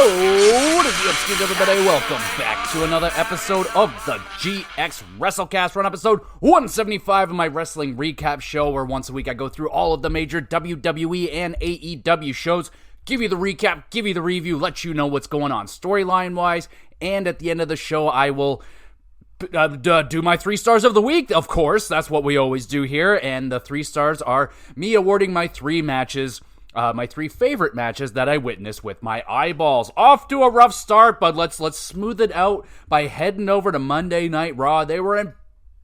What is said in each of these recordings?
Oh, GXWrestleCast, everybody. Welcome back to another episode of the GXWrestleCast. We're on episode 175 of my wrestling recap show, where once a week I go through all of the major WWE and AEW shows, give you the recap, give you the review, let you know what's going on storyline-wise, and at the end of the show, I will do my 3 stars of the week. Of course, that's what we always do here, and the 3 stars are me awarding my 3 matches, my 3 favorite matches that I witnessed with my eyeballs. Off to a rough start, but let's smooth it out by heading over to Monday Night Raw. They were in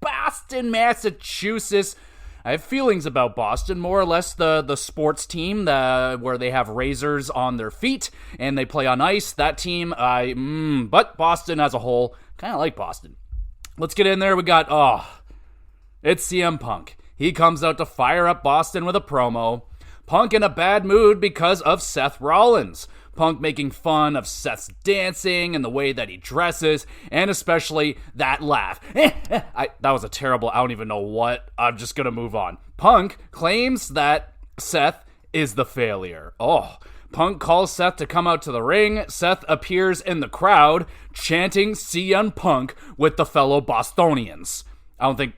Boston, Massachusetts. I have feelings about Boston, more or less the sports team where they have razors on their feet and they play on ice. That team, but Boston as a whole, kind of like Boston. Let's get in there. We got, it's CM Punk. He comes out to fire up Boston with a promo. Punk in a bad mood because of Seth Rollins. Punk making fun of Seth's dancing and the way that he dresses, and especially that laugh. That was a terrible, I don't even know what. I'm just going to move on. Punk claims that Seth is the failure. Punk calls Seth to come out to the ring. Seth appears in the crowd, chanting CM Punk with the fellow Bostonians. I don't think,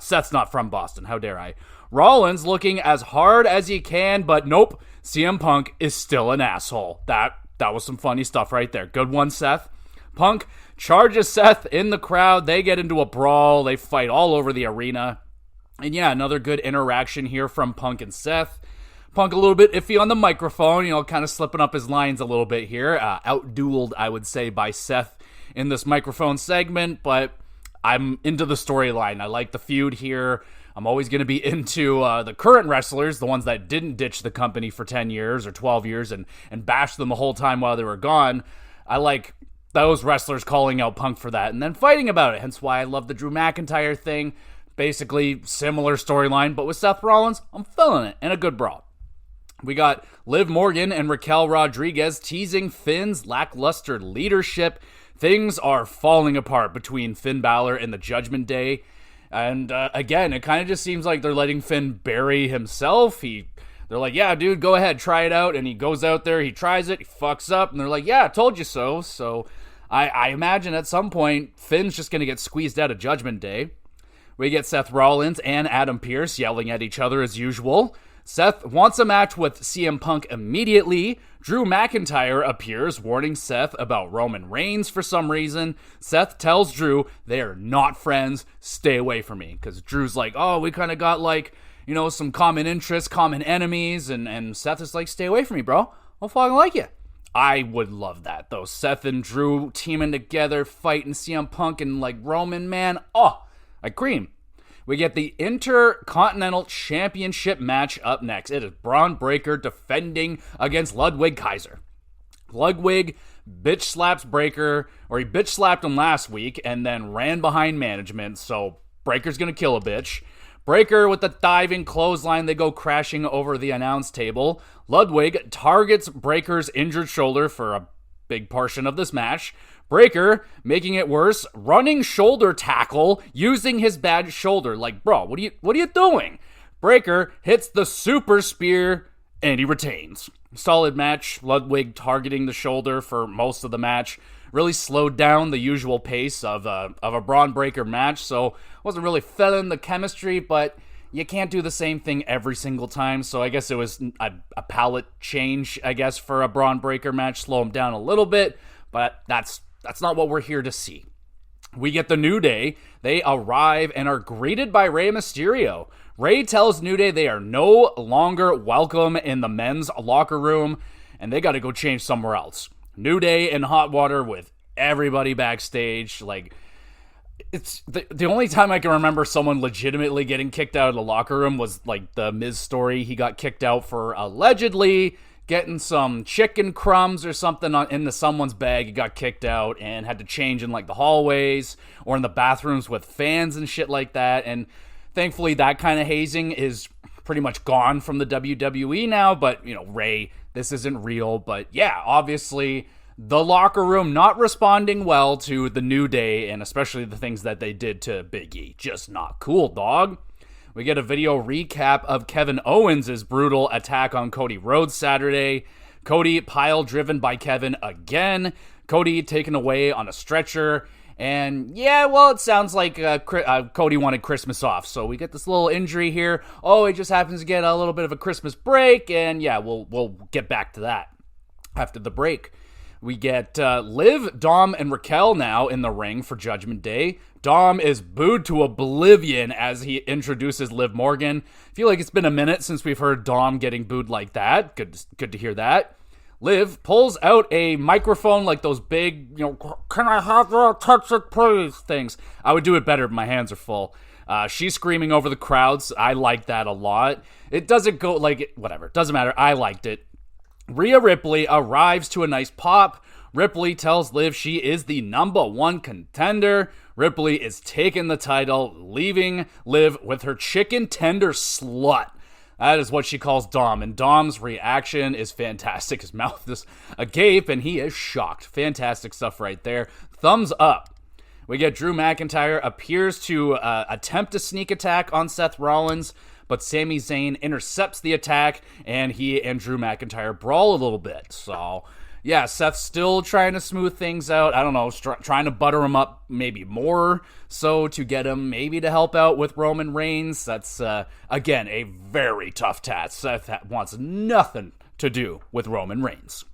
Seth's not from Boston. How dare I? Rollins looking as hard as he can, but nope, CM Punk is still an asshole. That was some funny stuff right there. Good one, Seth. Punk charges Seth in the crowd. They get into a brawl. They fight all over the arena. And yeah, another good interaction here from Punk and Seth. Punk a little bit iffy on the microphone, kind of slipping up his lines a little bit here. Outdueled, I would say, by Seth in this microphone segment, but I'm into the storyline. I like the feud here. I'm always going to be into the current wrestlers, the ones that didn't ditch the company for 10 years or 12 years and bash them the whole time while they were gone. I like those wrestlers calling out Punk for that and then fighting about it. Hence why I love the Drew McIntyre thing. Basically, similar storyline, but with Seth Rollins, I'm feeling it in a good brawl. We got Liv Morgan and Raquel Rodriguez teasing Finn's lackluster leadership. Things are falling apart between Finn Balor and the Judgment Day. And again, it kind of just seems like they're letting Finn bury himself. They're like, yeah, dude, go ahead, try it out. And he goes out there, he tries it, he fucks up. And they're like, yeah, I told you so. So I imagine at some point, Finn's just going to get squeezed out of Judgment Day. We get Seth Rollins and Adam Pearce yelling at each other as usual. Seth wants a match with CM Punk immediately. Drew McIntyre appears, warning Seth about Roman Reigns for some reason. Seth tells Drew they are not friends, stay away from me. Because Drew's like, we kind of got some common interests, common enemies. And Seth is like, stay away from me, bro. I'll fucking like you. I would love that, though. Seth and Drew teaming together, fighting CM Punk and Roman, man. I cream. We get the Intercontinental Championship match up next. It is Braun Breaker defending against Ludwig Kaiser. Ludwig bitch slaps Breaker, or he bitch slapped him last week and then ran behind management, so Breaker's gonna kill a bitch. Breaker with the diving clothesline, they go crashing over the announce table. Ludwig targets Breaker's injured shoulder for a big portion of this match. Breaker, making it worse, running shoulder tackle using his bad shoulder. Bro, what are you doing? Breaker hits the super spear and he retains. Solid match. Ludwig targeting the shoulder for most of the match. Really slowed down the usual pace of a Braun Breaker match, so wasn't really feeling the chemistry, but you can't do the same thing every single time, so I guess it was a palette change, I guess, for a Braun Breaker match. Slow him down a little bit, but that's not what we're here to see. We get the New Day. They arrive and are greeted by Rey Mysterio. Rey tells New Day they are no longer welcome in the men's locker room, and they got to go change somewhere else. New Day in hot water with everybody backstage. It's the only time I can remember someone legitimately getting kicked out of the locker room was the Miz story. He got kicked out for allegedly getting some chicken crumbs or something into someone's bag. He got kicked out and had to change in the hallways or in the bathrooms with fans and shit like that. And thankfully that kind of hazing is pretty much gone from the WWE now. But, Rey, this isn't real. But yeah, obviously the locker room not responding well to the New Day and especially the things that they did to Big E. Just not cool, dog. We get a video recap of Kevin Owens' brutal attack on Cody Rhodes Saturday. Cody pile driven by Kevin again. Cody taken away on a stretcher. And yeah, well, it sounds like Cody wanted Christmas off. So we get this little injury here. Oh, he just happens to get a little bit of a Christmas break. And yeah, we'll get back to that after the break. We get Liv, Dom, and Raquel now in the ring for Judgment Day. Dom is booed to oblivion as he introduces Liv Morgan. I feel like it's been a minute since we've heard Dom getting booed like that. Good to hear that. Liv pulls out a microphone like those big, can I have a touch it please things. I would do it better, but my hands are full. She's screaming over the crowds. I like that a lot. It doesn't go whatever. Doesn't matter. I liked it. Rhea Ripley arrives to a nice pop. Ripley tells Liv she is the number one contender. Ripley is taking the title, leaving Liv with her chicken tender slut. That is what she calls Dom, and Dom's reaction is fantastic. His mouth is agape, and he is shocked. Fantastic stuff right there. Thumbs up. We get Drew McIntyre appears to attempt a sneak attack on Seth Rollins, but Sami Zayn intercepts the attack, and he and Drew McIntyre brawl a little bit. So, yeah, Seth's still trying to smooth things out. I don't know, trying to butter him up maybe more so to get him maybe to help out with Roman Reigns. That's, again, a very tough task. Seth wants nothing to do with Roman Reigns.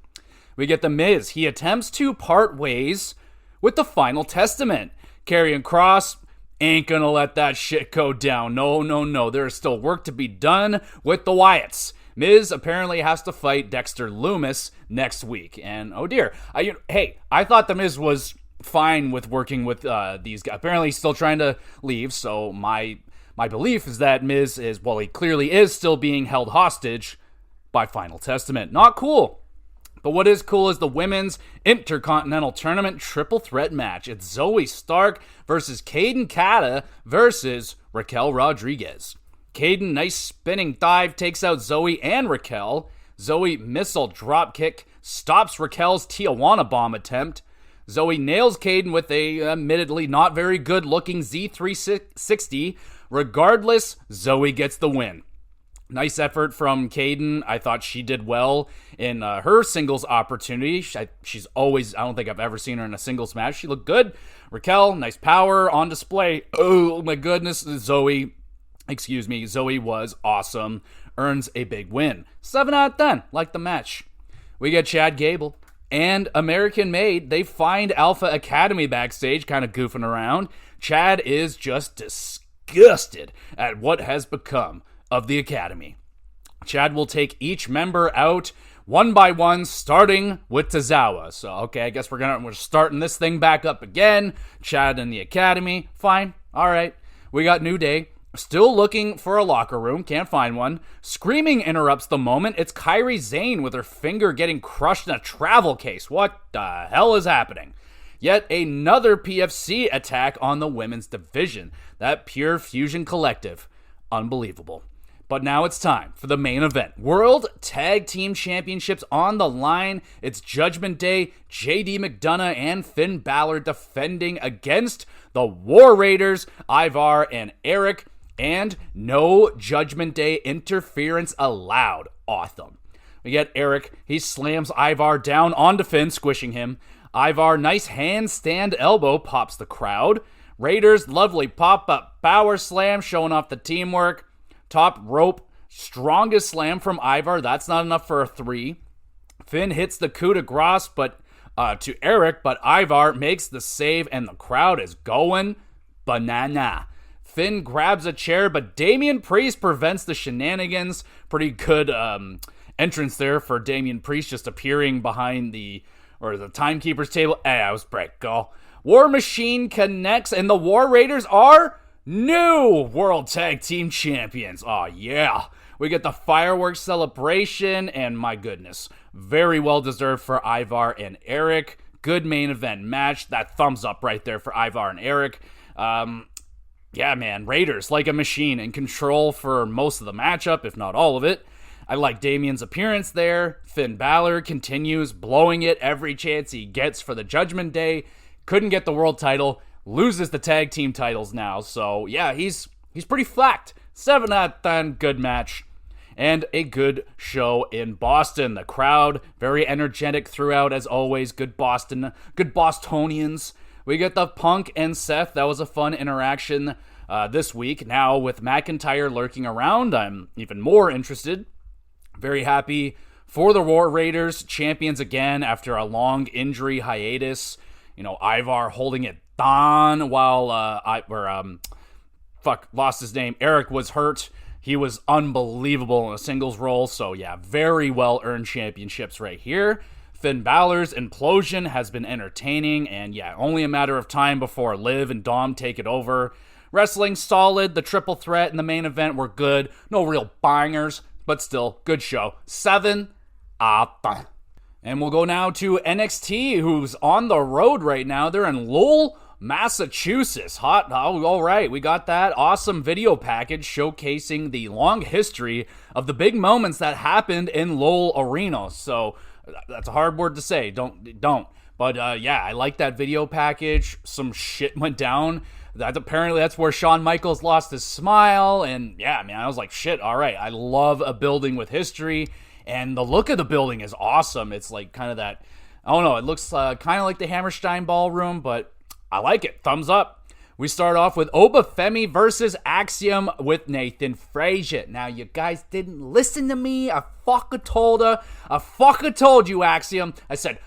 We get The Miz. He attempts to part ways with the Final Testament. Karrion Kross ain't gonna let that shit go down. No. There is still work to be done with the Wyatts. Miz apparently has to fight Dexter Lumis next week. And oh dear. I thought The Miz was fine with working with these guys. Apparently he's still trying to leave. So my belief is that Miz is, well, he clearly is still being held hostage by Final Testament. Not cool. But what is cool is the Women's Intercontinental Tournament triple threat match. It's Zoe Stark versus Kaden Kata versus Raquel Rodriguez. Kaden, nice spinning dive, takes out Zoe and Raquel. Zoe missile dropkick stops Raquel's Tijuana bomb attempt. Zoe nails Kaden with a admittedly not very good looking Z360. Regardless, Zoe gets the win. Nice effort from Kaden. I thought she did well in her singles opportunity. She's always, I don't think I've ever seen her in a singles match. She looked good. Raquel, nice power on display. Oh my goodness. Zoe was awesome. Earns a big win. 7 out of 10. Like the match. We get Chad Gable and American Made. They find Alpha Academy backstage, kind of goofing around. Chad is just disgusted at what has become of the Academy. Chad will take each member out one by one, starting with Tozawa. So, okay, I guess we're starting this thing back up again. Chad and the Academy. Fine. All right. We got New Day. Still looking for a locker room. Can't find one. Screaming interrupts the moment. It's Kairi Sane with her finger getting crushed in a travel case. What the hell is happening? Yet another PFC attack on the women's division. That Pure Fusion Collective. Unbelievable. But now it's time for the main event. World Tag Team Championships on the line. It's Judgment Day. JD McDonough and Finn Balor defending against the War Raiders, Ivar and Eric. And no Judgment Day interference allowed. Awesome. We get Eric. He slams Ivar down onto Finn, squishing him. Ivar, nice handstand elbow, pops the crowd. Raiders, lovely pop-up power slam, showing off the teamwork. Top rope, strongest slam from Ivar. That's not enough for a 3. Finn hits the coup de grace to Eric, but Ivar makes the save, and the crowd is going banana. Finn grabs a chair, but Damian Priest prevents the shenanigans. Pretty good entrance there for Damian Priest, just appearing behind the timekeeper's table. I was break go. War Machine connects, and the War Raiders are new World Tag Team Champions. Oh, yeah. We get the fireworks celebration, and my goodness, very well deserved for Ivar and Eric. Good main event match. That thumbs up right there for Ivar and Eric. Yeah, man, Raiders like a machine in control for most of the matchup, if not all of it. I like Damian's appearance there. Finn Balor continues blowing it every chance he gets for the Judgment Day. Couldn't get the world title. Loses the tag team titles now. So, yeah, he's pretty flacked. 7 out of 10, good match. and a good show in Boston. The crowd, very energetic throughout as always. Good Bostonians. We get the Punk and Seth. That was a fun interaction this week. Now with McIntyre lurking around, I'm even more interested. Very happy for the War Raiders, champions again after a long injury hiatus. Ivar holding it down while lost his name. Eric was hurt. He was unbelievable in a singles role. So yeah, very well earned championships right here. Finn Balor's implosion has been entertaining, and yeah, only a matter of time before Liv and Dom take it over. Wrestling solid. The triple threat and the main event were good. No real bangers, but still good show. 7 out. And we'll go now to NXT, who's on the road right now. They're in Lowell, Massachusetts. Hot. Oh, all right. We got that awesome video package showcasing the long history of the big moments that happened in Lowell Arena. So that's a hard word to say. Don't. But yeah, I like that video package. Some shit went down. That's where Shawn Michaels lost his smile. And yeah, man, I was like, shit, all right. I love a building with history. And the look of the building is awesome. It's like kind of that, I don't know, it looks kind of like the Hammerstein Ballroom, but I like it. Thumbs up. We start off with Obafemi versus Axiom with Nathan Frazier. Now, you guys didn't listen to me. I fucking told you, Axiom. I said,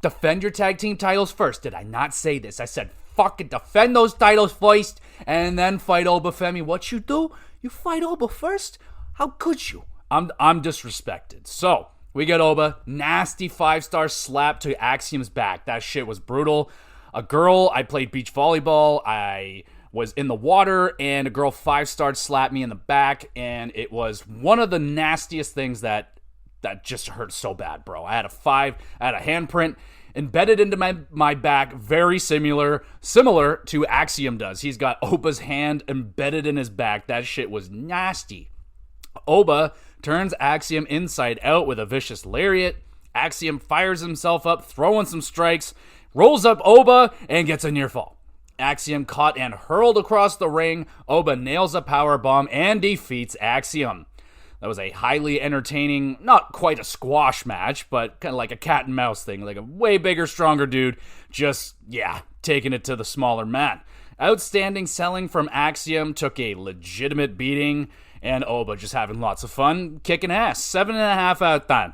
defend your tag team titles first. Did I not say this? I said, fucking defend those titles first and then fight Obafemi. What you do? You fight Oba first? How could you? I'm disrespected. So, we get Oba. Nasty 5-star slap to Axiom's back. That shit was brutal. I played beach volleyball. I was in the water, and a girl 5-star slapped me in the back, and it was one of the nastiest things that just hurt so bad, bro. I had a handprint embedded into my back, very similar to Axiom does. He's got Oba's hand embedded in his back. That shit was nasty. Oba turns Axiom inside out with a vicious lariat. Axiom fires himself up, throwing some strikes, rolls up Oba, and gets a near fall. Axiom caught and hurled across the ring. Oba nails a powerbomb and defeats Axiom. That was a highly entertaining, not quite a squash match, but kind of like a cat and mouse thing, like a way bigger, stronger dude, just, yeah, taking it to the smaller mat. Outstanding selling from Axiom, took a legitimate beating, and Oba just having lots of fun, kicking ass. 7.5 out of 10.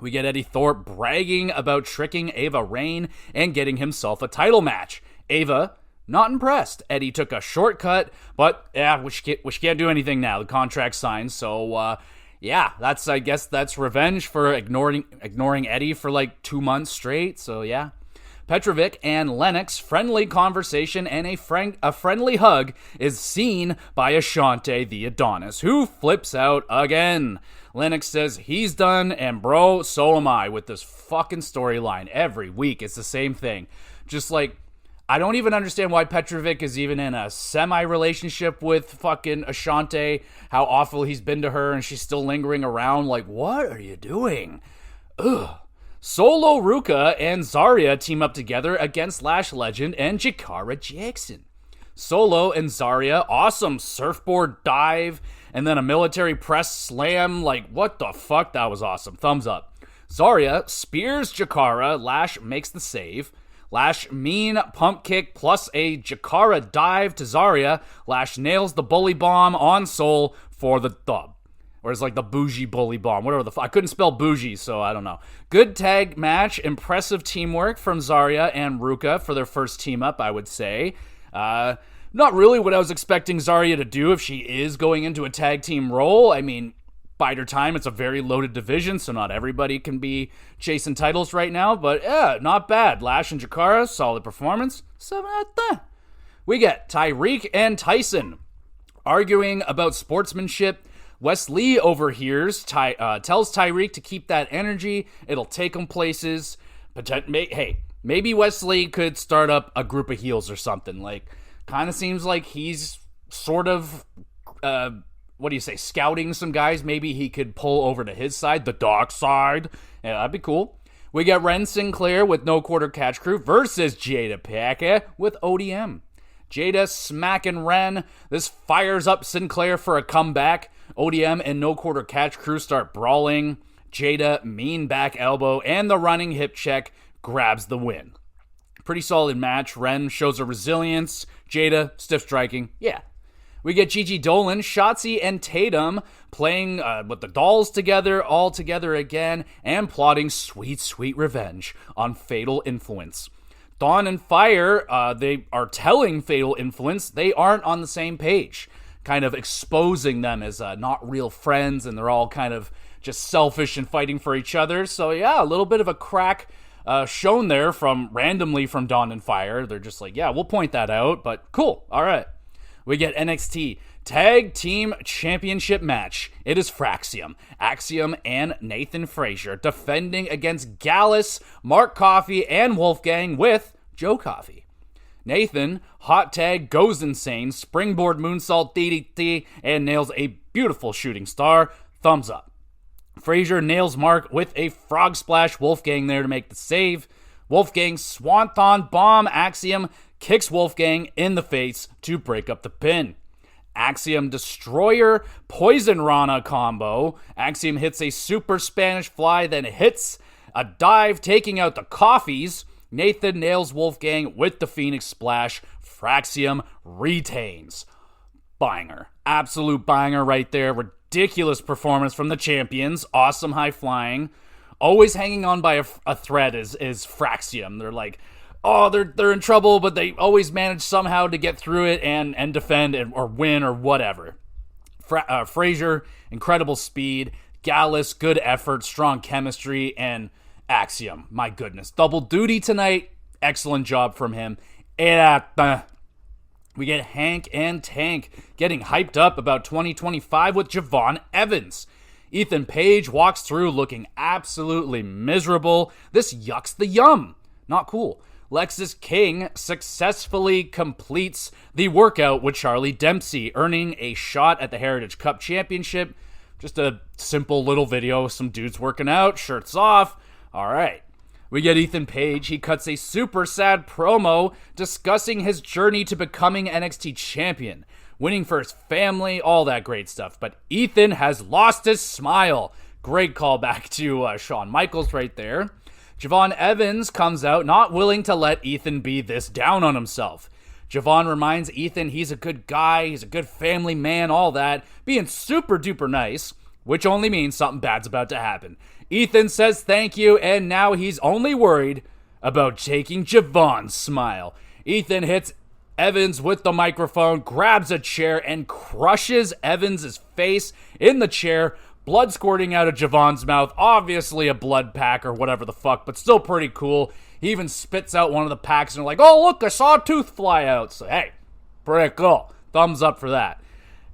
We get Eddie Thorpe bragging about tricking Ava Raine and getting himself a title match. Ava, not impressed. Eddie took a shortcut, but yeah, she can't do anything now. The contract's signed, so yeah, I guess that's revenge for ignoring Eddie for like 2 months straight. So yeah. Petrovic and Lennox, friendly conversation and a friendly hug is seen by Ashante the Adonis, who flips out again. Lennox says he's done, and bro, so am I with this fucking storyline. Every week it's the same thing. Just like, I don't even understand why Petrovic is even in a semi-relationship with fucking Ashante, how awful he's been to her, and she's still lingering around. Like, what are you doing? Ugh. Solo Ruka and Zarya team up together against Lash Legend and Jakara Jackson. Solo and Zarya, awesome surfboard dive, and then a military press slam. Like, what the fuck? That was awesome. Thumbs up. Zarya spears Jakara. Lash makes the save. Lash mean pump kick plus a Jakara dive to Zarya. Lash nails the bully bomb on Soul for the dub. Or it's like the bougie bully bomb. Whatever I couldn't spell bougie, so I don't know. Good tag match. Impressive teamwork from Zarya and Ruka for their first team up, I would say. Not really what I was expecting Zarya to do if she is going into a tag team role. I mean, bide her time. It's a very loaded division, so not everybody can be chasing titles right now. But yeah, not bad. Lash and Jakara, solid performance. 7 out of 10. We get Tyreek and Tyson arguing about sportsmanship. Wes Lee overhears, tells Tyreek to keep that energy. It'll take him places. Hey, maybe Wes Lee could start up a group of heels or something. Like, kind of seems like he's sort of, scouting some guys. Maybe he could pull over to his side, the dark side. Yeah, that'd be cool. We got Ren Sinclair with No Quarter Catch Crew versus Jada Pinkett with ODM. Jada smacking Ren. This fires up Sinclair for a comeback. ODM and No Quarter Catch crew start brawling. Jada, mean back elbow, and the running hip check grabs the win. Pretty solid match. Ren shows her resilience. Jada, stiff striking. Yeah. We get Gigi Dolan, Shotzi, and Tatum playing with the dolls together, all together again, and plotting sweet, sweet revenge on Fatal Influence. Dawn and Fire, they are telling Fatal Influence they aren't on the same page, kind of exposing them as not real friends, and they're all kind of just selfish and fighting for each other. So yeah, a little bit of a crack shown there randomly from Dawn and Fire. They're just like, yeah, we'll point that out, but cool, all right. We get NXT Tag Team Championship match. It is Fraxium, Axiom, and Nathan Frazier defending against Gallus, Mark Coffey, and Wolfgang with Joe Coffey. Nathan, hot tag, goes insane, springboard moonsault DDT, and nails a beautiful shooting star. Thumbs up. Frazier nails Mark with a frog splash. Wolfgang there to make the save. Wolfgang swanton bomb. Axiom kicks Wolfgang in the face to break up the pin. Axiom Destroyer Poison Rana combo. Axiom hits a super Spanish fly, then hits a dive, taking out the Coffees. Nathan nails Wolfgang with the Phoenix Splash. Fraxium retains. Banger. Absolute banger right there. Ridiculous performance from the champions. Awesome high flying. Always hanging on by a thread is Fraxium. They're like, oh, they're in trouble, but they always manage somehow to get through it and defend or win or whatever. Frazier, incredible speed. Gallus, good effort, strong chemistry, and Axiom, my goodness. Double duty tonight. Excellent job from him. We get Hank and Tank getting hyped up about 2025 with Javon Evans. Ethan Page walks through looking absolutely miserable. This yucks the yum. Not cool. Lexis King successfully completes the workout with Charlie Dempsey, earning a shot at the Heritage Cup Championship. Just a simple little video, some dudes working out, shirts off. All right. We get Ethan Page. He cuts a super sad promo discussing his journey to becoming NXT champion, winning for his family, all that great stuff. But Ethan has lost his smile. Great callback to Shawn Michaels right there. Javon Evans comes out, not willing to let Ethan be this down on himself. Javon reminds Ethan he's a good guy, he's a good family man, all that, being super duper nice, which only means something bad's about to happen. Ethan says thank you, and now he's only worried about taking Javon's smile. Ethan hits Evans with the microphone, grabs a chair, and crushes Evans' face in the chair, blood squirting out of Javon's mouth. Obviously a blood pack or whatever the fuck, but still pretty cool. He even spits out one of the packs and they're like, oh, look, I saw a tooth fly out. So, hey, pretty cool. Thumbs up for that.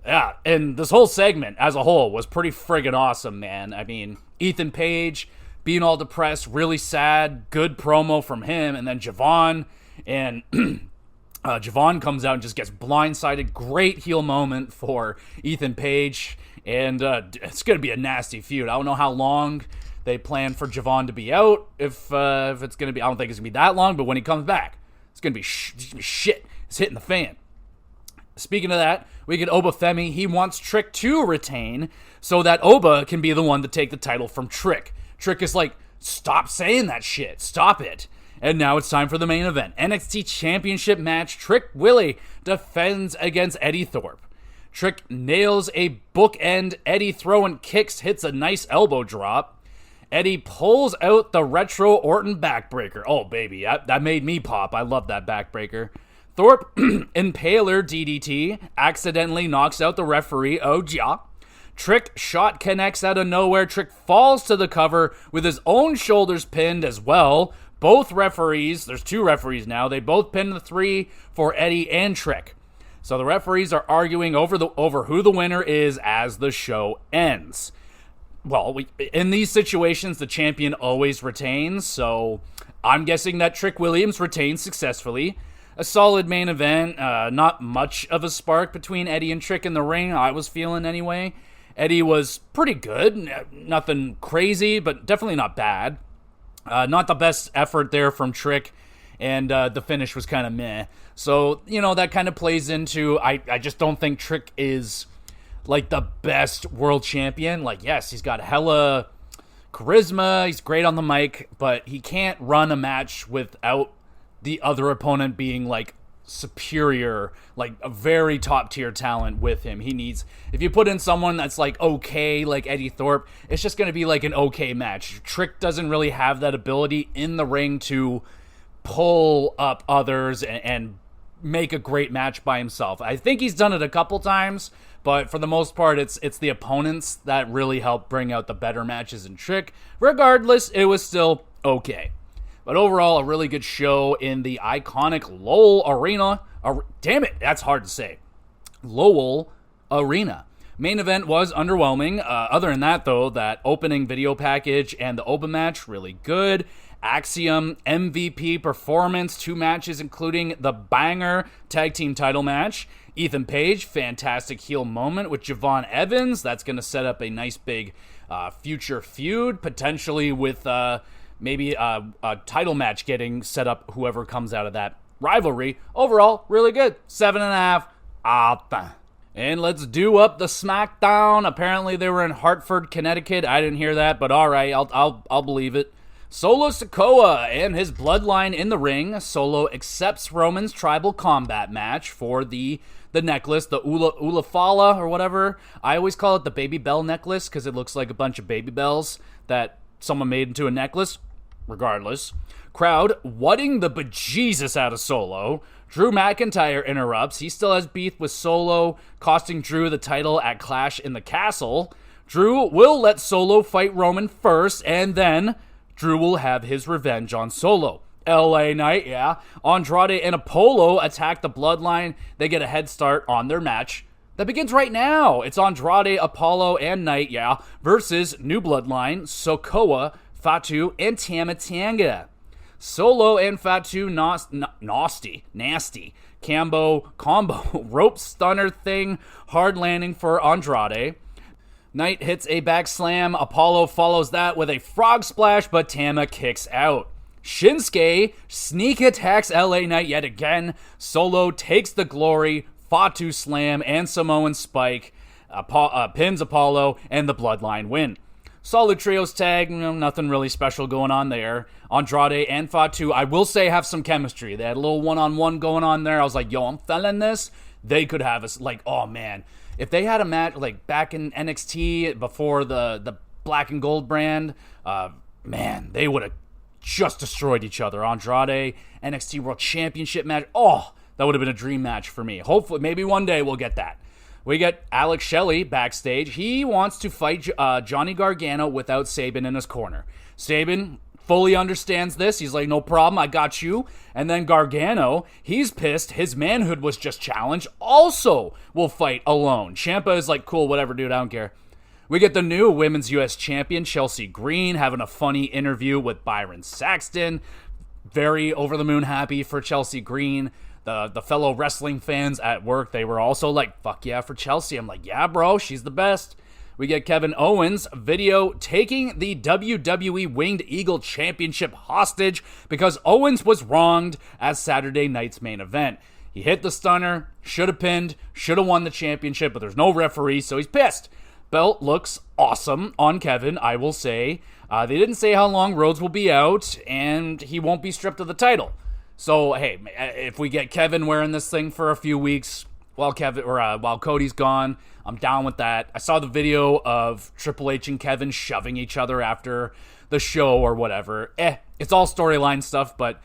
Yeah, and this whole segment as a whole was pretty friggin' awesome, man. I mean, Ethan Page being all depressed, really sad, good promo from him, and then Javon, and Javon comes out and just gets blindsided. Great heel moment for Ethan Page, and it's going to be a nasty feud. I don't know how long they plan for Javon to be out, if it's going to be, I don't think it's going to be that long, but when he comes back, it's going to be shit. It's hitting the fan. Speaking of that, we get Oba Femi. He wants Trick to retain so that Oba can be the one to take the title from Trick. Trick is like, stop saying that shit. Stop it. And now it's time for the main event. NXT Championship match. Trick Willie defends against Eddie Thorpe. Trick nails a bookend. Eddie throwing kicks, hits a nice elbow drop. Eddie pulls out the retro Orton backbreaker. Oh, baby, that made me pop. I love that backbreaker. Thorpe, Impaler DDT, accidentally knocks out the referee. Oh, yeah. Trick shot connects out of nowhere. Trick falls to the cover with his own shoulders pinned as well. Both referees, there's two referees now, they both pinned the three for Eddie and Trick. So the referees are arguing over who the winner is as the show ends. Well, in these situations, the champion always retains, so I'm guessing that Trick Williams retains successfully. A solid main event, not much of a spark between Eddie and Trick in the ring, I was feeling anyway. Eddie was pretty good, nothing crazy, but definitely not bad. Not the best effort there from Trick, and the finish was kind of meh. So, that kind of plays into, I just don't think Trick is like the best world champion. Like, yes, he's got hella charisma, he's great on the mic, but he can't run a match without the other opponent being like superior, like a very top tier talent with him. He needs, if you put in someone that's like okay, like Eddie Thorpe, it's just going to be like an okay match. Trick doesn't really have that ability in the ring to pull up others and make a great match by himself. I think he's done it a couple times, but for the most part, it's the opponents that really help bring out the better matches in Trick. Regardless, it was still okay. But overall, a really good show in the iconic Lowell Arena. Damn it, that's hard to say. Lowell Arena. Main event was underwhelming. Other than that, though, that opening video package and the open match, really good. Axiom MVP performance, 2 matches, including the banger tag team title match. Ethan Page, fantastic heel moment with Javon Evans. That's going to set up a nice big future feud, potentially with maybe a title match getting set up, whoever comes out of that rivalry. Overall, really good. 7.5. And let's do up the SmackDown. Apparently they were in Hartford, Connecticut. I didn't hear that, but all right, I'll believe it. Solo Sikoa and his bloodline in the ring. Solo accepts Roman's tribal combat match for the necklace, the Ulafala or whatever. I always call it the Baby Bell necklace because it looks like a bunch of baby bells that someone made into a necklace. Regardless. Crowd wutting the bejesus out of Solo. Drew McIntyre interrupts. He still has beef with Solo, costing Drew the title at Clash in the Castle. Drew will let Solo fight Roman first, and then Drew will have his revenge on Solo. LA Knight, yeah. Andrade and Apollo attack the Bloodline. They get a head start on their match that begins right now. It's Andrade, Apollo, and Knight, yeah, versus New Bloodline, Sokoa, Fatu, and Tama Tonga. Solo and Fatu, nasty. Combo, rope stunner thing, hard landing for Andrade. Knight hits a back slam. Apollo follows that with a frog splash, but Tama kicks out. Shinsuke sneak attacks LA Knight yet again. Solo takes the glory. Fatu slam and Samoan spike pins Apollo, and the Bloodline win. Solid trios tag, nothing really special going on there. Andrade and Fatu, I will say, have some chemistry. They had a little one-on-one going on there. I was like, yo, I'm feeling this. They could have us, like, oh man. If they had a match, like, back in NXT before the black and gold brand, man, they would have just destroyed each other. Andrade, NXT World Championship match, oh, that would have been a dream match for me. Hopefully, maybe one day we'll get that. We get Alex Shelley backstage. He wants to fight Johnny Gargano without Sabin in his corner. Sabin fully understands this. He's like, no problem, I got you. And then Gargano, he's pissed. His manhood was just challenged. Also will fight alone. Ciampa is like, cool, whatever, dude, I don't care. We get the new Women's U.S. Champion, Chelsea Green, having a funny interview with Byron Saxton. Very over-the-moon happy for Chelsea Green. The fellow wrestling fans at work, they were also like, fuck yeah for Chelsea. I'm like, yeah, bro, she's the best. We get Kevin Owens video taking the WWE Winged Eagle Championship hostage because Owens was wronged at Saturday night's main event. He hit the stunner, should have pinned, should have won the championship, but there's no referee, so he's pissed. Belt looks awesome on Kevin, I will say. They didn't say how long Rhodes will be out, and he won't be stripped of the title. So, hey, if we get Kevin wearing this thing for a few weeks while Cody's gone, I'm down with that. I saw the video of Triple H and Kevin shoving each other after the show or whatever. It's all storyline stuff, but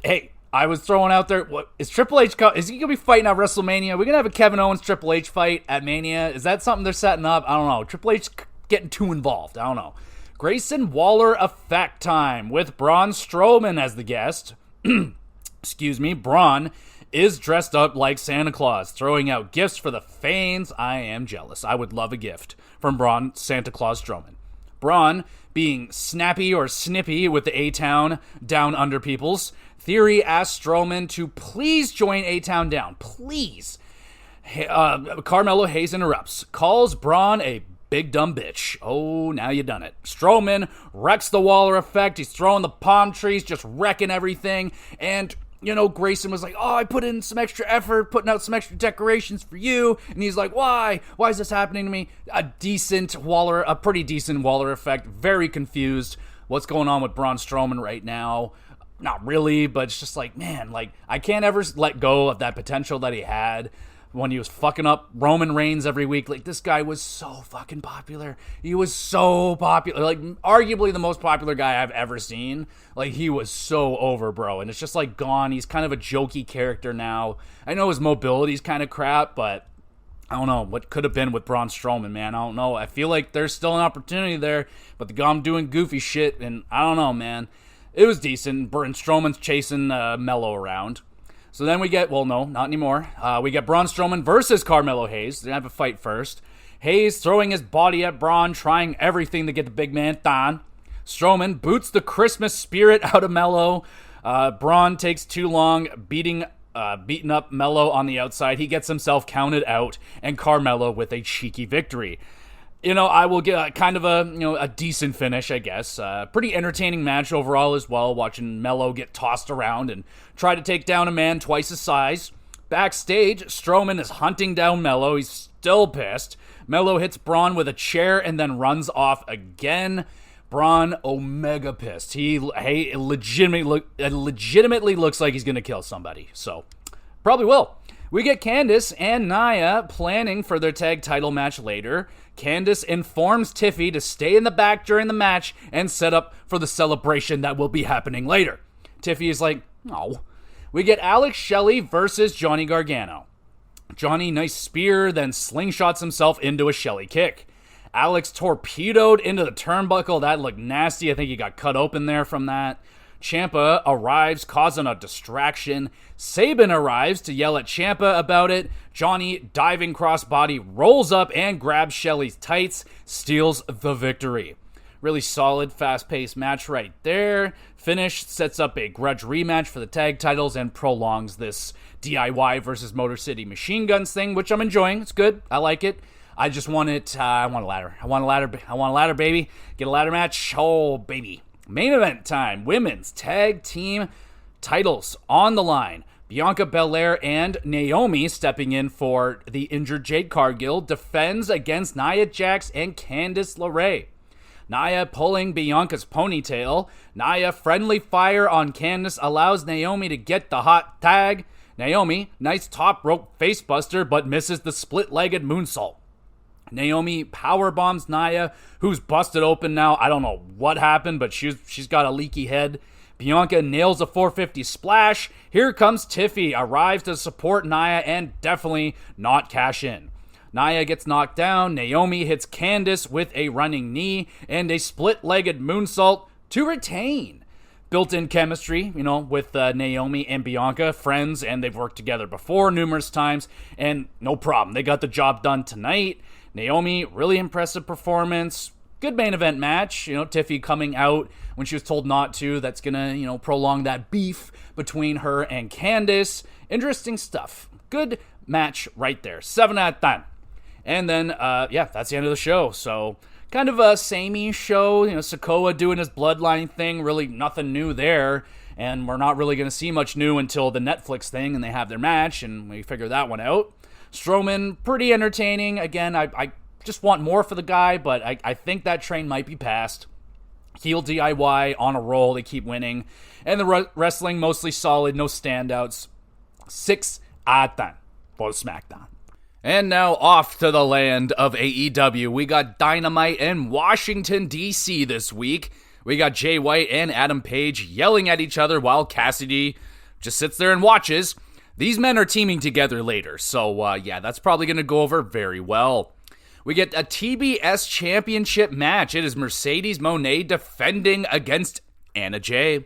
hey, I was throwing out there, what is Triple H, is he going to be fighting at WrestleMania? We're going to have a Kevin Owens Triple H fight at Mania? Is that something they're setting up? I don't know. Triple H getting too involved. I don't know. Grayson Waller effect time with Braun Strowman as the guest. Excuse me, Braun is dressed up like Santa Claus, throwing out gifts for the fans. I am jealous. I would love a gift from Braun Santa Claus Strowman. Braun being snappy or snippy with the A-Town Down Under peoples. Theory asks Strowman to please join A-Town Down. Please. Carmelo Hayes interrupts. Calls Braun a big dumb bitch. Oh, now you done it. Strowman wrecks the Waller effect. He's throwing the palm trees, just wrecking everything. And Grayson was like, oh, I put in some extra effort, putting out some extra decorations for you. And he's like, why? Why is this happening to me? A pretty decent Waller effect. Very confused. What's going on with Braun Strowman right now? Not really, but it's just like, man, like, I can't ever let go of that potential that he had when he was fucking up Roman Reigns every week. Like, this guy was so fucking popular. He was so popular. Like, arguably the most popular guy I've ever seen. Like, he was so over, bro. And it's just, like, gone. He's kind of a jokey character now. I know his mobility's kind of crap, but I don't know what could have been with Braun Strowman, man. I don't know. I feel like there's still an opportunity there, but the guy's doing goofy shit, and I don't know, man. It was decent. Braun Strowman's chasing Mello around. So then we get, well, no, not anymore. We get Braun Strowman versus Carmelo Hayes. They're going to have a fight first. Hayes throwing his body at Braun, trying everything to get the big man down. Strowman boots the Christmas spirit out of Mello. Braun takes too long, beating up Mello on the outside. He gets himself counted out, and Carmelo with a cheeky victory. I will get kind of a decent finish, I guess. Pretty entertaining match overall as well, watching Mello get tossed around and try to take down a man twice his size. Backstage, Strowman is hunting down Mello. He's still pissed. Mello hits Braun with a chair and then runs off again. Braun omega pissed. He legitimately looks like he's going to kill somebody. So, probably will. We get Candice and Nia planning for their tag title match later. Candice informs Tiffy to stay in the back during the match and set up for the celebration that will be happening later. Tiffy is like, no. We get Alex Shelley versus Johnny Gargano. Johnny, nice spear, then slingshots himself into a Shelley kick. Alex torpedoed into the turnbuckle. That looked nasty. I think he got cut open there from that. Ciampa arrives, causing a distraction. Sabin arrives to yell at Ciampa about it. Johnny, diving crossbody, rolls up and grabs Shelley's tights, steals the victory. Really solid, fast-paced match right there. Finish sets up a grudge rematch for the tag titles and prolongs this DIY versus Motor City Machine Guns thing, which I'm enjoying. It's good. I like it. I just want it. I want a ladder. I want a ladder, baby. Get a ladder match. Oh, baby. Main event time. Women's tag team titles on the line. Bianca Belair and Naomi stepping in for the injured Jade Cargill defends against Nia Jax and Candice LeRae. Nia pulling Bianca's ponytail. Nia friendly fire on Candice allows Naomi to get the hot tag. Naomi, nice top rope facebuster, but misses the split-legged moonsault. Naomi powerbombs Nia, who's busted open now. I don't know what happened, but she's got a leaky head. Bianca nails a 450 splash. Here comes Tiffy, arrives to support Nia and definitely not cash in. Nia gets knocked down. Naomi hits Candice with a running knee and a split-legged moonsault to retain. Built-in chemistry, with Naomi and Bianca, friends, and they've worked together before numerous times, and no problem. They got the job done tonight. Naomi, really impressive performance. Good main event match. Tiffy coming out when she was told not to. That's going to, prolong that beef between her and Candice. Interesting stuff. Good match right there. 7 out of 10. And then, that's the end of the show. So, kind of a samey show. Sikoa doing his bloodline thing. Really nothing new there. And we're not really going to see much new until the Netflix thing and they have their match and we figure that one out. Strowman, pretty entertaining. Again, I just want more for the guy, but I think that train might be passed. Heel DIY on a roll. They keep winning. And the wrestling, mostly solid. No standouts. 6 out of 10 for SmackDown. And now off to the land of AEW. We got Dynamite in Washington, D.C. this week. We got Jay White and Adam Page yelling at each other while Cassidy just sits there and watches. These men are teaming together later, so that's probably going to go over very well. We get a TBS championship match. It is Mercedes Moné defending against Anna Jay.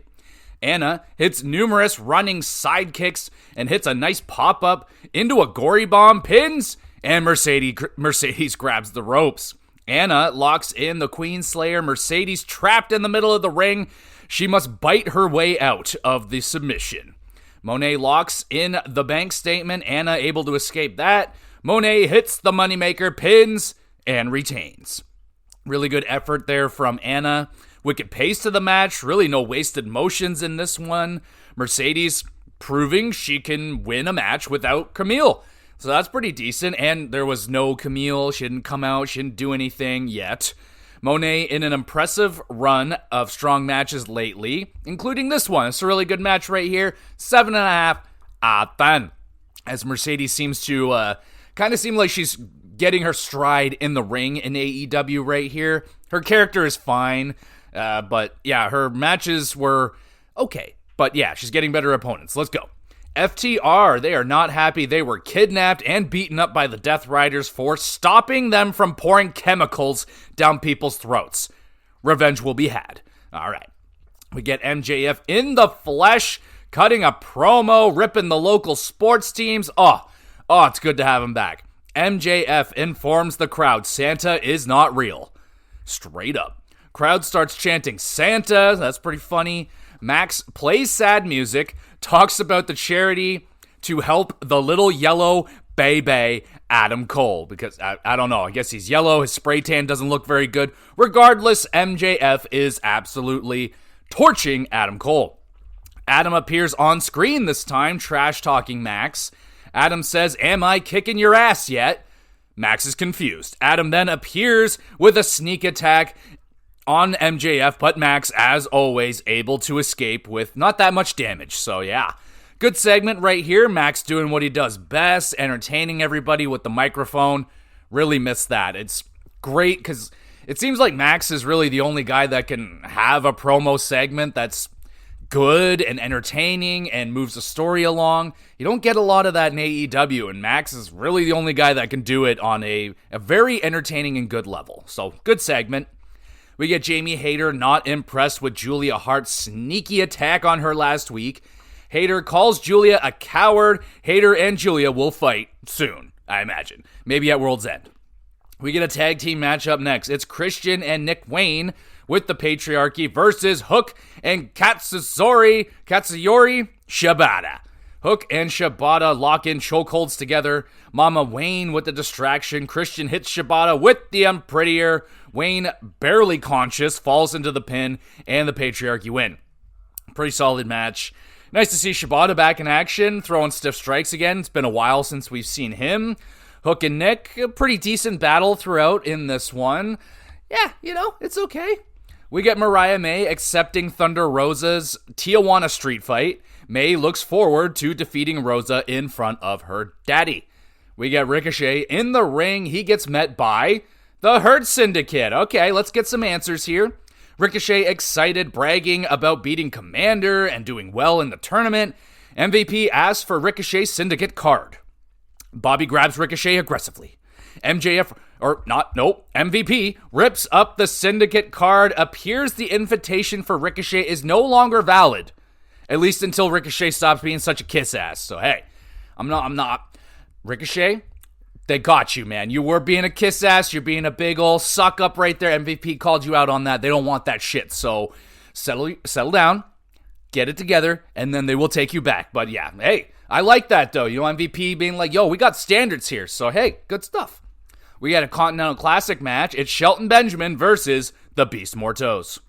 Anna hits numerous running side kicks and hits a nice pop-up into a gory bomb, pins, and Mercedes grabs the ropes. Anna locks in the Queen Slayer. Mercedes trapped in the middle of the ring. She must bite her way out of the submission. Moné locks in the bank statement. Anna able to escape that. Moné hits the moneymaker, pins, and retains. Really good effort there from Anna. Wicked pace to the match. Really no wasted motions in this one. Mercedes proving she can win a match without Camille. So that's pretty decent, and there was no Camille. She didn't come out. She didn't do anything yet. Monet in an impressive run of strong matches lately, including this one. It's a really good match right here. 7.5 out of 10. As Mercedes seems to kind of seem like she's getting her stride in the ring in AEW right here. Her character is fine, but yeah, her matches were okay. But yeah, she's getting better opponents. Let's go. FTR, they are not happy. They were kidnapped and beaten up by the Death Riders for stopping them from pouring chemicals down people's throats. Revenge will be had. All right. We get MJF in the flesh, cutting a promo, ripping the local sports teams. Oh, it's good to have him back. MJF informs the crowd Santa is not real. Straight up. Crowd starts chanting Santa. That's pretty funny. Max plays sad music, talks about the charity to help the little yellow baby Adam Cole. Because, I don't know, I guess he's yellow, his spray tan doesn't look very good. Regardless, MJF is absolutely torching Adam Cole. Adam appears on screen this time, trash-talking Max. Adam says, "Am I kicking your ass yet?" Max is confused. Adam then appears with a sneak attack on MJF, but Max, as always, able to escape with not that much damage. So yeah, good segment right here. Max doing what he does best, entertaining everybody with the microphone. Really missed that. It's great because it seems like Max is really the only guy that can have a promo segment that's good and entertaining and moves the story along. You don't get a lot of that in AEW, and Max is really the only guy that can do it on a very entertaining and good level. So good segment. We get Jamie Hayter not impressed with Julia Hart's sneaky attack on her last week. Hayter calls Julia a coward. Hayter and Julia will fight soon, I imagine. Maybe at World's End. We get a tag team matchup next. It's Christian and Nick Wayne with the Patriarchy versus Hook and Katsuyori Shibata. Hook and Shibata lock in chokeholds together. Mama Wayne with the distraction. Christian hits Shibata with the Unprettier. Wayne, barely conscious, falls into the pin, and the Patriarchy win. Pretty solid match. Nice to see Shibata back in action, throwing stiff strikes again. It's been a while since we've seen him. Hook and Nick, a pretty decent battle throughout in this one. Yeah, it's okay. We get Mariah May accepting Thunder Rosa's Tijuana street fight. May looks forward to defeating Rosa in front of her daddy. We get Ricochet in the ring. He gets met by the Hurt Syndicate. Okay, let's get some answers here. Ricochet excited, bragging about beating Commander and doing well in the tournament. MVP asks for Ricochet's Syndicate card. Bobby grabs Ricochet aggressively. MVP rips up the Syndicate card. Appears the invitation for Ricochet is no longer valid. At least until Ricochet stops being such a kiss ass. So hey, I'm not. Ricochet, they got you, man. You were being a kiss ass. You're being a big ol' suck up right there. MVP called you out on that. They don't want that shit. So settle down, get it together, and then they will take you back. But yeah, hey, I like that though. MVP being like, yo, we got standards here. So hey, good stuff. We got a Continental Classic match. It's Shelton Benjamin versus the Beast Mortos.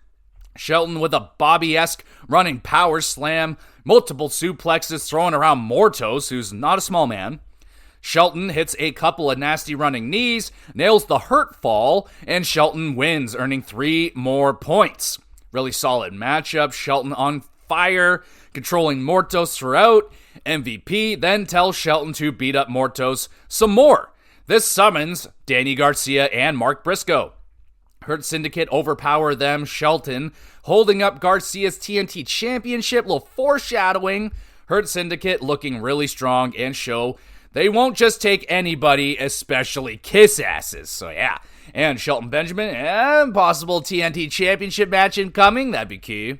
Shelton with a Bobby-esque running power slam, multiple suplexes throwing around Mortos, who's not a small man. Shelton hits a couple of nasty running knees, nails the hurt fall, and Shelton wins, earning 3 more points. Really solid matchup. Shelton on fire, controlling Mortos throughout. MVP then tells Shelton to beat up Mortos some more. This summons Danny Garcia and Mark Briscoe. Hurt Syndicate overpower them. Shelton holding up Garcia's TNT Championship. Little foreshadowing. Hurt Syndicate looking really strong and show they won't just take anybody, especially kiss asses. So yeah. And Shelton Benjamin and possible TNT Championship match incoming. That'd be key.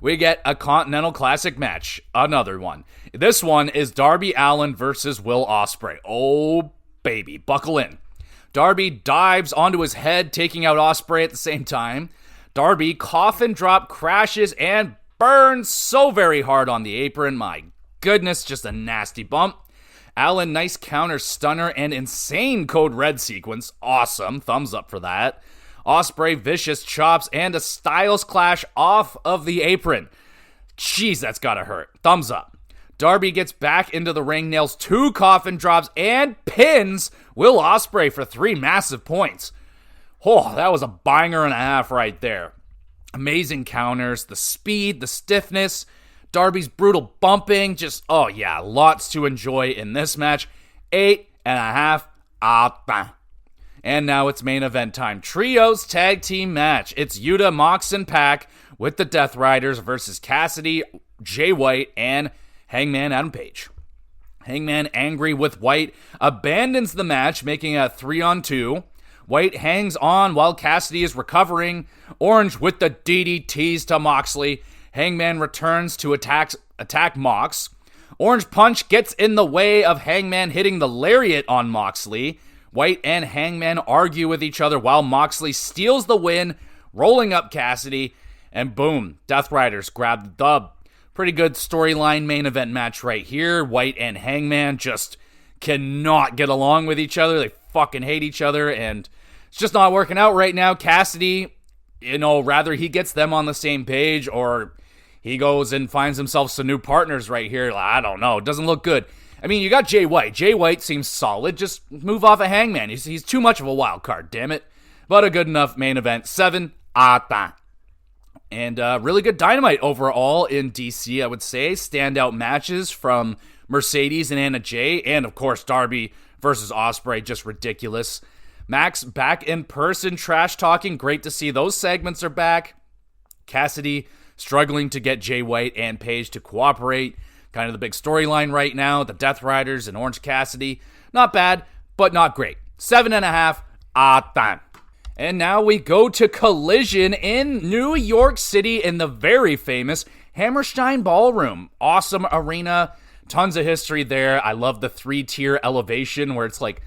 We get a Continental Classic match. Another one. This one is Darby Allin versus Will Ospreay. Oh, baby. Buckle in. Darby dives onto his head, taking out Ospreay at the same time. Darby coffin drop crashes and burns so very hard on the apron. My goodness, just a nasty bump. Allin, nice counter stunner and insane code red sequence. Awesome. Thumbs up for that. Ospreay vicious chops and a Styles clash off of the apron. Jeez, that's gotta hurt. Thumbs up. Darby gets back into the ring, nails 2 coffin drops, and pins Will Ospreay for 3 massive points. Oh, that was a banger and a half right there. Amazing counters, the speed, the stiffness, Darby's brutal bumping, just, oh yeah, lots to enjoy in this match. 8.5 out of 10. And now it's main event time. Trios tag team match. It's Yuta, Mox, and Pac with the Death Riders versus Cassidy, Jay White, and Hangman Adam Page. Hangman, angry with White, abandons the match, making a 3-on-2. White hangs on while Cassidy is recovering. Orange with the DDTs to Moxley. Hangman returns to attack Mox. Orange Punch gets in the way of Hangman hitting the lariat on Moxley. White and Hangman argue with each other while Moxley steals the win, rolling up Cassidy. And boom, Death Riders grab the dub. Pretty good storyline main event match right here. White and Hangman just cannot get along with each other. They fucking hate each other, and it's just not working out right now. Cassidy, rather he gets them on the same page, or he goes and finds himself some new partners right here. I don't know. It doesn't look good. I mean, you got Jay White. Jay White seems solid. Just move off of Hangman. He's too much of a wild card, damn it. But a good enough main event. 7 out of 10. And really good Dynamite overall in DC, I would say. Standout matches from Mercedes and Anna Jay. And, of course, Darby versus Ospreay. Just ridiculous. Max back in person, trash talking. Great to see those segments are back. Cassidy struggling to get Jay White and Page to cooperate. Kind of the big storyline right now. The Death Riders and Orange Cassidy. Not bad, but not great. 7.5 out of 10. And now we go to Collision in New York City in the very famous Hammerstein Ballroom. Awesome arena. Tons of history there. I love the 3-tier elevation where it's like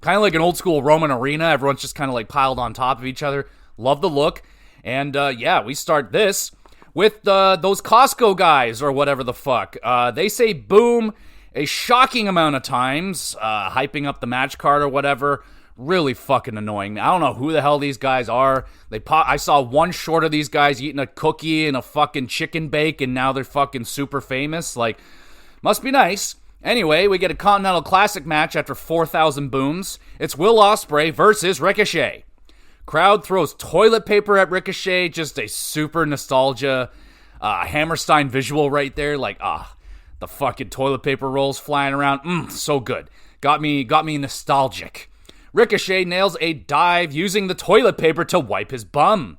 kind of like an old school Roman arena. Everyone's just kind of like piled on top of each other. Love the look. And we start this with those Costco guys or whatever the fuck. They say boom a shocking amount of times, hyping up the match card or whatever. Really fucking annoying. I don't know who the hell these guys are. I saw one short of these guys eating a cookie and a fucking chicken bake, and now they're fucking super famous. Like, must be nice. Anyway, we get a Continental Classic match after 4,000 booms. It's Will Ospreay versus Ricochet. Crowd throws toilet paper at Ricochet. Just a super nostalgia Hammerstein visual right there. Like, the fucking toilet paper rolls flying around. So good. Got me nostalgic. Ricochet nails a dive using the toilet paper to wipe his bum.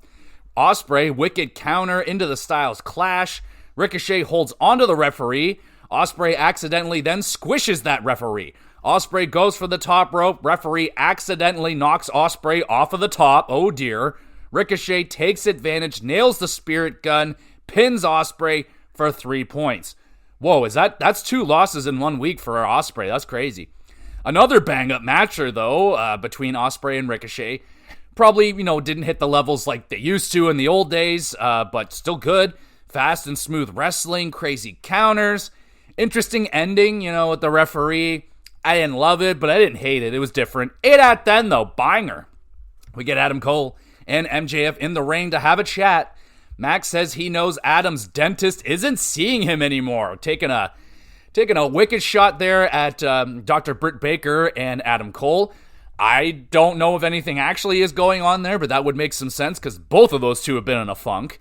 Ospreay wicked counter into the Styles Clash. Ricochet holds onto the referee. Ospreay accidentally then squishes that referee. Ospreay goes for the top rope. Referee accidentally knocks Ospreay off of the top. Oh dear. Ricochet takes advantage, nails the spirit gun, pins Ospreay for 3 points. Whoa, that's 2 losses in 1 week for Ospreay. That's crazy. Another bang-up matcher, though, between Ospreay and Ricochet. Probably, didn't hit the levels like they used to in the old days, but still good. Fast and smooth wrestling, crazy counters. Interesting ending, with the referee. I didn't love it, but I didn't hate it. It was different. 8 out of 10, though. Banger. We get Adam Cole and MJF in the ring to have a chat. Max says he knows Adam's dentist isn't seeing him anymore. Taking a wicked shot there at Dr. Britt Baker and Adam Cole. I don't know if anything actually is going on there, but that would make some sense because both of those two have been in a funk.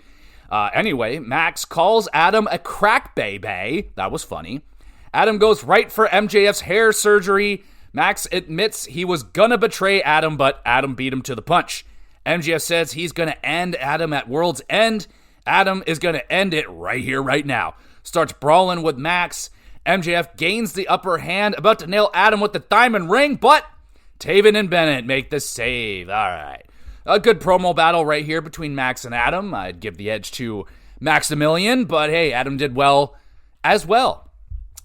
Anyway, Max calls Adam a crack baby. That was funny. Adam goes right for MJF's hair surgery. Max admits he was gonna betray Adam, but Adam beat him to the punch. MJF says he's gonna end Adam at World's End. Adam is gonna end it right here, right now. Starts brawling with Max. MJF gains the upper hand, about to nail Adam with the diamond ring, but Taven and Bennett make the save. All right. A good promo battle right here between Max and Adam. I'd give the edge to Maximilian, but hey, Adam did well as well.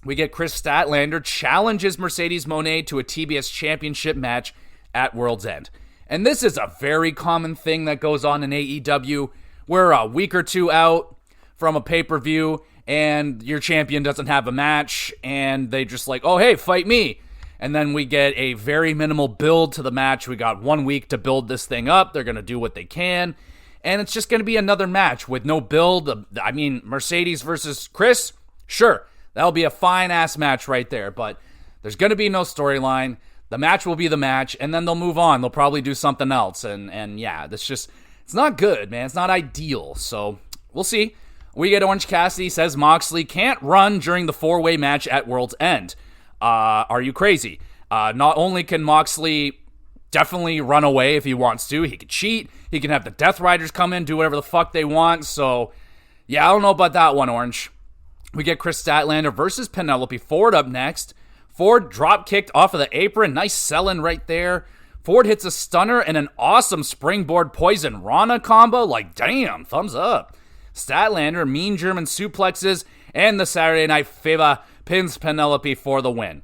We get Chris Statlander challenges Mercedes Moné to a TBS championship match at World's End. And this is a very common thing that goes on in AEW. We're a week or two out from a pay-per-view, and your champion doesn't have a match, and they just like, oh, hey, fight me. And then we get a very minimal build to the match. We got 1 week to build this thing up. They're going to do what they can. And it's just going to be another match with no build. I mean, Mercedes versus Chris? Sure, That'll be a fine-ass match right there, but there's going to be no storyline. The match will be the match, and then they'll move on. They'll probably do something else, and yeah, it's not good, man. It's not ideal, so we'll see. We get Orange Cassidy says Moxley can't run during the 4-way match at World's End. Are you crazy? Not only can Moxley definitely run away if he wants to, he can cheat, he can have the Death Riders come in, do whatever the fuck they want, so yeah, I don't know about that one, Orange. We get Chris Statlander versus Penelope Ford up next. Ford drop kicked off of the apron. Nice selling right there. Ford hits a stunner and an awesome springboard poison Rana combo. Like, damn, thumbs up. Statlander, mean German suplexes, and the Saturday Night Fever pins Penelope for the win.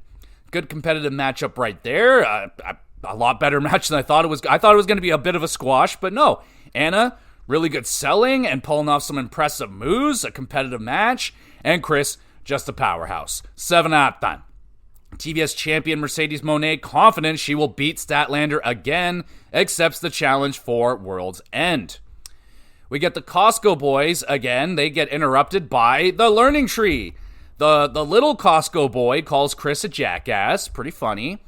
Good competitive matchup right there. A lot better match than I thought it was. I thought it was going to be a bit of a squash, but no. Anna, really good selling and pulling off some impressive moves. A competitive match. And Chris, just a powerhouse. 7 out of 10. TBS champion Mercedes Moné, confident she will beat Statlander again, accepts the challenge for World's End. We get the Costco boys again. They get interrupted by the Learning Tree. The little Costco boy calls Chris a jackass. Pretty funny.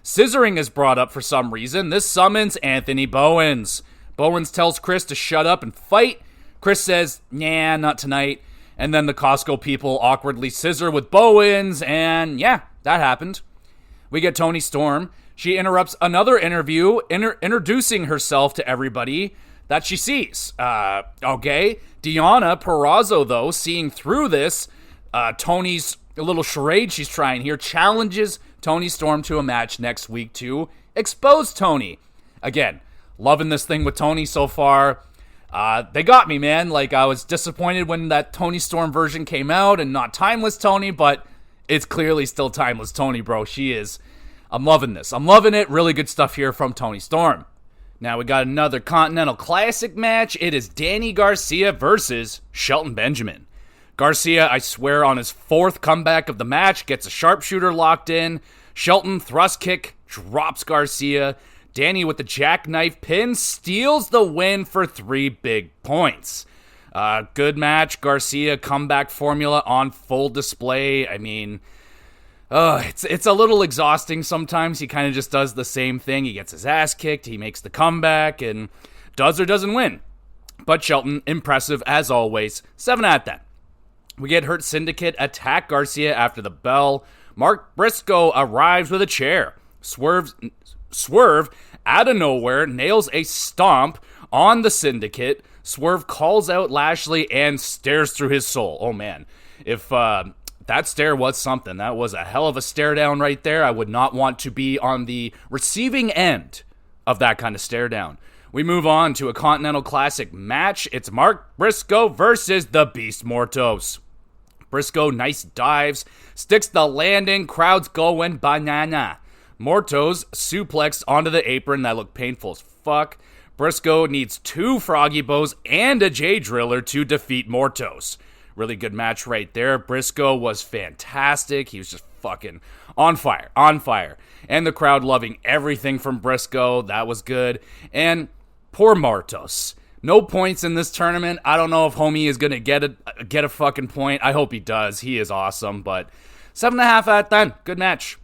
Scissoring is brought up for some reason. This summons Anthony Bowens. Bowens tells Chris to shut up and fight. Chris says, nah, not tonight. And then the Costco people awkwardly scissor with Bowens, and yeah, that happened. We get Toni Storm. She interrupts another interview, introducing herself to everybody that she sees. Okay. Deonna Purrazzo, though, seeing through this, Tony's little charade she's trying here, challenges Toni Storm to a match next week to expose Tony. Again, loving this thing with Tony so far. They got me, man. Like, I was disappointed when that Toni Storm version came out and not Timeless Tony, but it's clearly still Timeless Tony, bro. She is. I'm loving this. I'm loving it. Really good stuff here from Toni Storm. Now we got another Continental Classic match. It is Danny Garcia versus Shelton Benjamin. Garcia, I swear, on his 4th comeback of the match, gets a sharpshooter locked in. Shelton, thrust kick, drops Garcia. Danny with the jackknife pin steals the win for 3 big points. Good match. Garcia comeback formula on full display. I mean, it's a little exhausting sometimes. He kind of just does the same thing. He gets his ass kicked. He makes the comeback and does or doesn't win. But Shelton, impressive as always. 7 out of 10. We get Hurt Syndicate attack Garcia after the bell. Mark Briscoe arrives with a chair. Swerve out of nowhere nails a stomp on the Syndicate. Swerve calls out Lashley and stares through his soul. Oh man, if that stare was something, that was a hell of a stare down right there. I would not want to be on the receiving end of that kind of stare down. We move on to a Continental Classic match. It's Mark Briscoe versus the Beast Mortos. Briscoe, nice dives, sticks the landing, crowd's going banana. Mortos suplexed onto the apron. That looked painful as fuck. Briscoe needs 2 Froggy Bows and a J-Driller to defeat Mortos. Really good match right there. Briscoe was fantastic. He was just fucking on fire. And the crowd loving everything from Briscoe. That was good. And poor Mortos. No points in this tournament. I don't know if homie is going to get a fucking point. I hope he does. He is awesome. But 7.5 out of 10. Good match.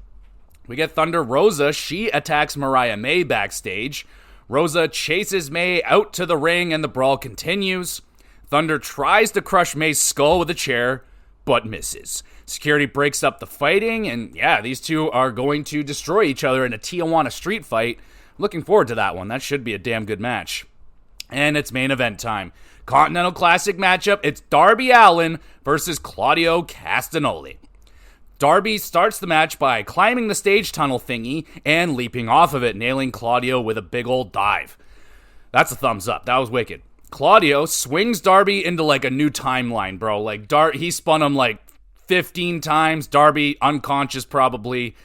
We get Thunder Rosa. She attacks Mariah May backstage. Rosa chases May out to the ring and the brawl continues. Thunder tries to crush May's skull with a chair, but misses. Security breaks up the fighting, and yeah, these two are going to destroy each other in a Tijuana street fight. Looking forward to that one. That should be a damn good match. And it's main event time. Continental Classic matchup. It's Darby Allin versus Claudio Castagnoli. Darby starts the match by climbing the stage tunnel thingy and leaping off of it, nailing Claudio with a big old dive. That's a thumbs up. That was wicked. Claudio swings Darby into like a new timeline, bro. Like he spun him like 15 times. Darby unconscious probably.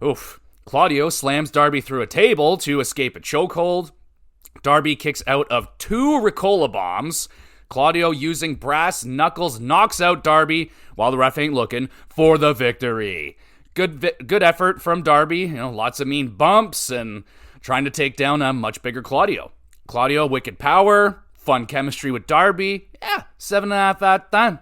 Oof. Claudio slams Darby through a table to escape a chokehold. Darby kicks out of 2 Ricola bombs. Claudio, using brass knuckles, knocks out Darby while the ref ain't looking for the victory. Good effort from Darby. You know, lots of mean bumps and trying to take down a much bigger Claudio. Claudio, wicked power, fun chemistry with Darby. Yeah, 7.5 out of 10.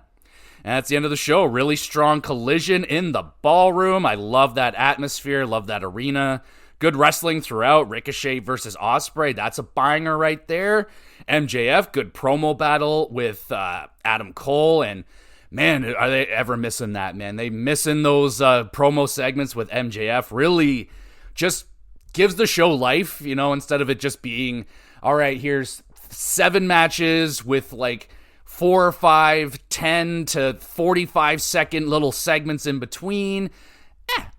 And that's the end of the show. Really strong Collision in the ballroom. I love that atmosphere, love that arena. Good wrestling throughout. Ricochet versus Ospreay, that's a banger right there. MJF, good promo battle with Adam Cole, and man, are they ever missing that, man. They missing those promo segments with MJF. Really just gives the show life, instead of it just being, all right, here's 7 matches with like 4 or 5, 10 to 45 second little segments in between.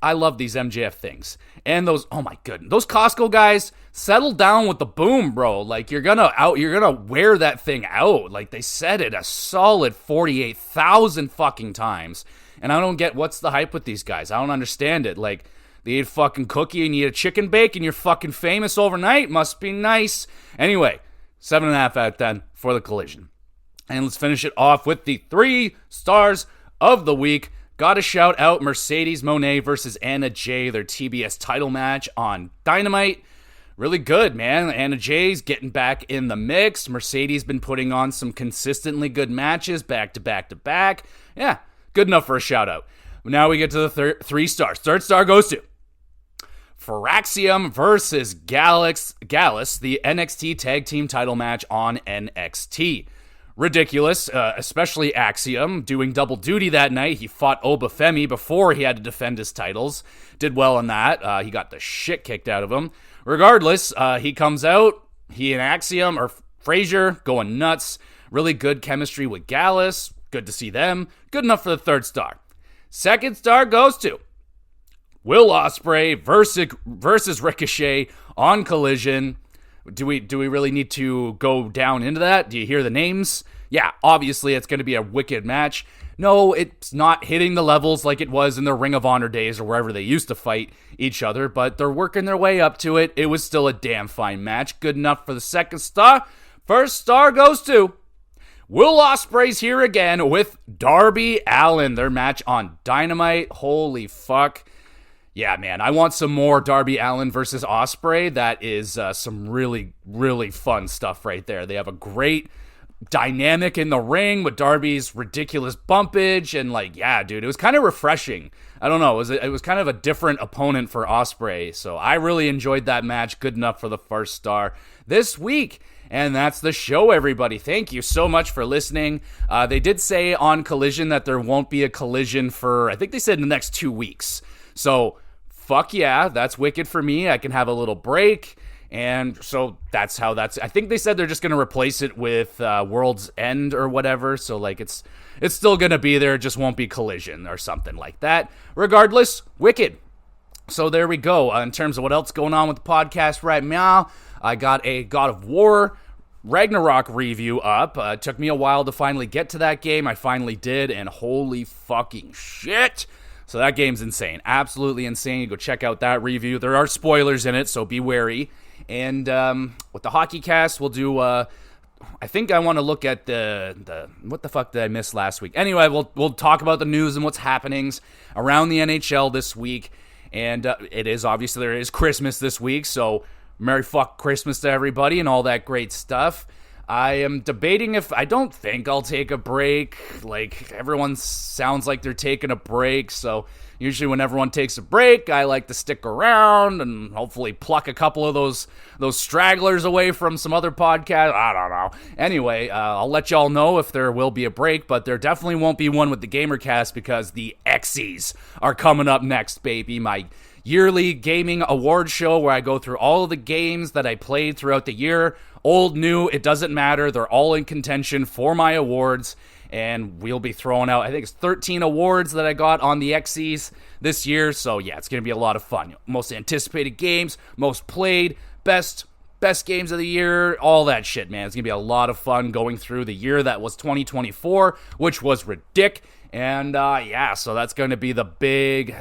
I love these MJF things. And those, oh my goodness, those Costco guys, settle down with the boom, bro. Like, you're gonna wear that thing out. Like, they said it a solid 48,000 fucking times. And I don't get what's the hype with these guys. I don't understand it. Like, they eat a fucking cookie and you eat a chicken bake and you're fucking famous overnight. Must be nice. Anyway, 7.5 out of 10 for the Collision. And let's finish it off with the 3 stars of the week. Gotta shout out Mercedes Moné versus Anna Jay, their TBS title match on Dynamite. Really good, man. Anna Jay's getting back in the mix. Mercedes been putting on some consistently good matches back to back to back. Yeah, good enough for a shout out. Now we get to the 3 stars. Third star goes to Firaxium versus Gallus, the NXT Tag Team title match on NXT. Ridiculous, especially Axiom, doing double duty that night. He fought Obafemi before he had to defend his titles. Did well in that. He got the shit kicked out of him. Regardless, he comes out. He and Axiom, or Frazier, going nuts. Really good chemistry with Gallus. Good to see them. Good enough for the 3rd star. 2nd star goes to Will Ospreay versus Ricochet on Collision. Do we really need to go down into that? Do you hear the names? Yeah, obviously it's going to be a wicked match. No, it's not hitting the levels like it was in the Ring of Honor days or wherever they used to fight each other, but they're working their way up to it. It was still a damn fine match. Good enough for the 2nd star. 1st star goes to Will Ospreay's here again with Darby Allin. Their match on Dynamite. Holy fuck. Yeah, man, I want some more Darby Allin versus Ospreay. That is some really, really fun stuff right there. They have a great dynamic in the ring with Darby's ridiculous bumpage, and yeah, dude, it was kind of refreshing. I don't know, it was kind of a different opponent for Ospreay, so I really enjoyed that match. Good enough for the 1st star this week. And that's the show, everybody. Thank you so much for listening. They did say on Collision that there won't be a Collision for, I think they said in the next 2 weeks. So fuck yeah, that's wicked for me. I can have a little break. And so that's how I think they said they're just going to replace it with World's End or whatever. So it's still going to be there. It just won't be Collision or something like that. Regardless, wicked. So there we go. In terms of what else going on with the podcast right now, I got a God of War Ragnarok review up. It took me a while to finally get to that game. I finally did, and holy fucking shit. So that game's insane. Absolutely insane. You go check out that review. There are spoilers in it, so be wary. And with the hockey cast, we'll do, I think I want to look at the what the fuck did I miss last week? Anyway, we'll talk about the news and what's happenings around the NHL this week. And it is, obviously, there is Christmas this week, so Merry fuck Christmas to everybody and all that great stuff. I am debating if, I don't think I'll take a break. Everyone sounds like they're taking a break, so usually when everyone takes a break, I like to stick around and hopefully pluck a couple of those stragglers away from some other podcasts. I don't know. Anyway, I'll let y'all know if there will be a break, but there definitely won't be one with the GamerCast because the X's are coming up next, baby. My yearly gaming award show where I go through all of the games that I played throughout the year. Old, new, it doesn't matter. They're all in contention for my awards. And we'll be throwing out, I think it's 13 awards that I got on the X's this year. So yeah, it's going to be a lot of fun. Most anticipated games, most played, best games of the year, all that shit, man. It's going to be a lot of fun going through the year that was 2024, which was ridiculous. And yeah, so that's going to be the big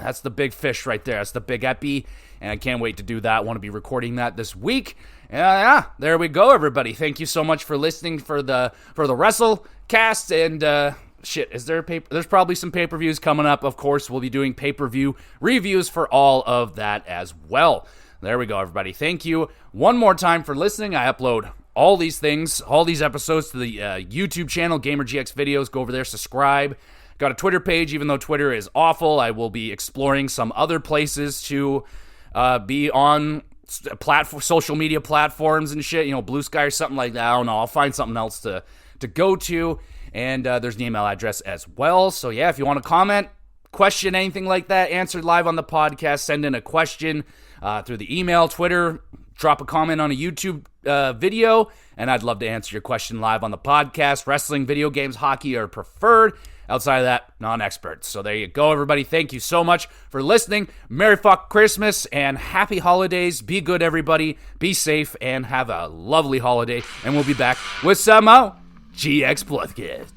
fish right there. That's the big epi. And I can't wait to do that. I want to be recording that this week. Yeah, there we go, everybody. Thank you so much for listening for the WrestleCast. And shit, is there there's probably some pay-per-views coming up. Of course, we'll be doing pay-per-view reviews for all of that as well. There we go, everybody. Thank you one more time for listening. I upload all these things, all these episodes to the YouTube channel, GamerGX Videos. Go over there, subscribe. Got a Twitter page, even though Twitter is awful. I will be exploring some other places to be on social media platforms and shit, Blue Sky or something like that. I don't know. I'll find something else to go to. And there's an email address as well. So yeah, if you want to comment, question, anything like that, answered live on the podcast, send in a question through the email, Twitter, drop a comment on a YouTube video, and I'd love to answer your question live on the podcast. Wrestling, video games, hockey are preferred. Outside of that, non-experts. So there you go, everybody. Thank you so much for listening. Merry fuck Christmas and happy holidays. Be good, everybody. Be safe and have a lovely holiday. And we'll be back with some more GX Bloodcast.